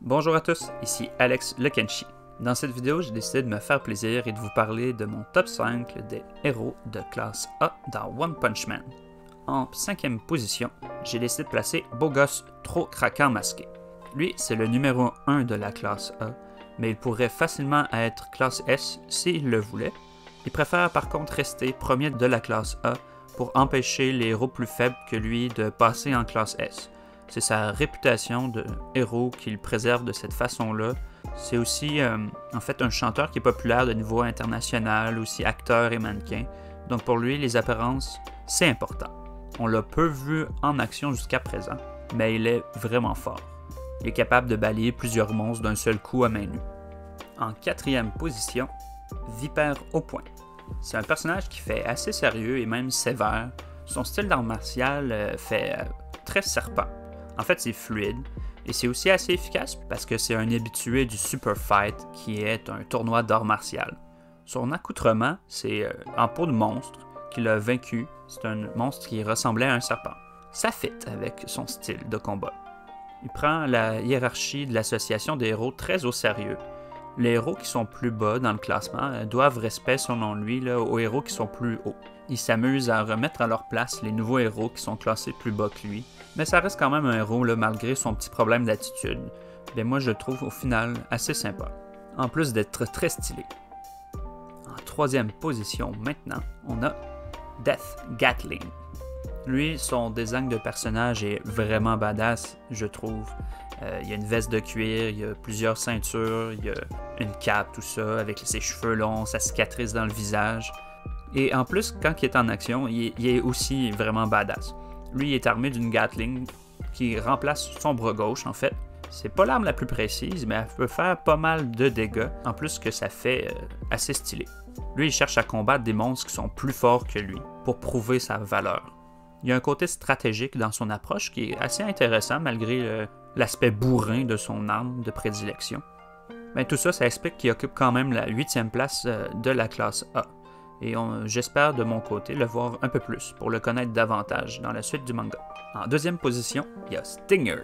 Bonjour à tous, ici Alex le Kenshi. Dans cette vidéo, j'ai décidé de me faire plaisir et de vous parler de mon top 5 des héros de classe A dans One Punch Man. En 5e position, j'ai décidé de placer Beau Gosse Trop Craquant Masqué. Lui, c'est le numéro 1 de la classe A, mais il pourrait facilement être classe S s'il le voulait. Il préfère par contre rester premier de la classe A pour empêcher les héros plus faibles que lui de passer en classe S. C'est sa réputation de héros qu'il préserve de cette façon-là. C'est aussi en fait un chanteur qui est populaire de niveau international, aussi acteur et mannequin. Donc pour lui, les apparences, c'est important. On l'a peu vu en action jusqu'à présent, mais il est vraiment fort. Il est capable de balayer plusieurs monstres d'un seul coup à main nue. En 4e position, Vipère au poing. C'est un personnage qui fait assez sérieux et même sévère. Son style d'art martial fait très serpent. En fait, c'est fluide et c'est aussi assez efficace parce que c'est un habitué du Super Fight qui est un tournoi d'art martial. Son accoutrement, c'est en peau de monstre qu'il a vaincu. C'est un monstre qui ressemblait à un serpent. Ça fit avec son style de combat. Il prend la hiérarchie de l'association des héros très au sérieux. Les héros qui sont plus bas dans le classement doivent respect, selon lui, aux héros qui sont plus hauts. Il s'amuse à remettre à leur place les nouveaux héros qui sont classés plus bas que lui, mais ça reste quand même un héros malgré son petit problème d'attitude. Mais moi je le trouve au final assez sympa, en plus d'être très stylé. En 3e position maintenant, on a Death Gatling. Lui, son design de personnage est vraiment badass, je trouve. Il y a une veste de cuir, il y a plusieurs ceintures, il y a une cape, tout ça, avec ses cheveux longs, sa cicatrice dans le visage. Et en plus, quand il est en action, il est aussi vraiment badass. Lui, il est armé d'une Gatling qui remplace son bras gauche, en fait. C'est pas l'arme la plus précise, mais elle peut faire pas mal de dégâts, en plus que ça fait assez stylé. Lui, il cherche à combattre des monstres qui sont plus forts que lui, pour prouver sa valeur. Il y a un côté stratégique dans son approche qui est assez intéressant malgré l'aspect bourrin de son arme de prédilection. Mais tout ça, ça explique qu'il occupe quand même la 8e place de la classe A. Et j'espère de mon côté le voir un peu plus pour le connaître davantage dans la suite du manga. En 2e position, il y a Stinger.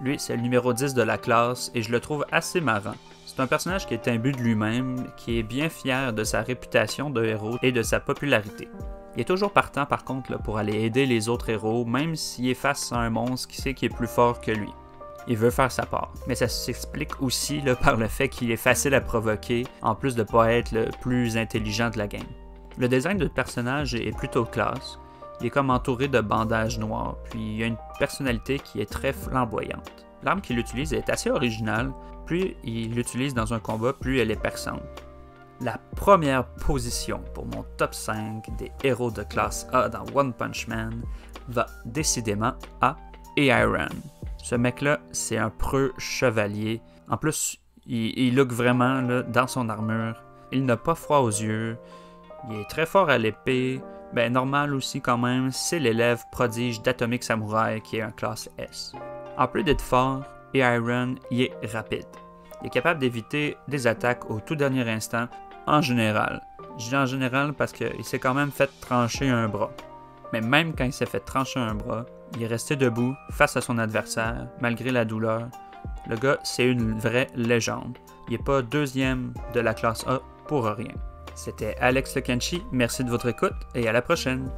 Lui, c'est le numéro 10 de la classe et je le trouve assez marrant. C'est un personnage qui est imbu de lui-même, qui est bien fier de sa réputation de héros et de sa popularité. Il est toujours partant par contre pour aller aider les autres héros, même s'il est face à un monstre qui sait qu'il est plus fort que lui. Il veut faire sa part, mais ça s'explique aussi par le fait qu'il est facile à provoquer, en plus de ne pas être le plus intelligent de la game. Le design du personnage est plutôt classe, il est comme entouré de bandages noirs, puis il a une personnalité qui est très flamboyante. L'arme qu'il utilise est assez originale, plus il l'utilise dans un combat, plus elle est perçante. La première position pour mon top 5 des héros de classe A dans One Punch Man va décidément à Iron. Ce mec-là, c'est un preux chevalier. En plus, il look vraiment dans son armure. Il n'a pas froid aux yeux. Il est très fort à l'épée. Ben normal aussi quand même, c'est l'élève prodige d'Atomic Samurai qui est un classe S. En plus d'être fort, Iron, il est rapide. Il est capable d'éviter des attaques au tout dernier instant, en général. Je dis en général parce qu'il s'est quand même fait trancher un bras. Mais même quand il s'est fait trancher un bras, il est resté debout face à son adversaire, malgré la douleur. Le gars, c'est une vraie légende. Il n'est pas 2e de la classe A pour rien. C'était Alex le Kenshi, merci de votre écoute et à la prochaine!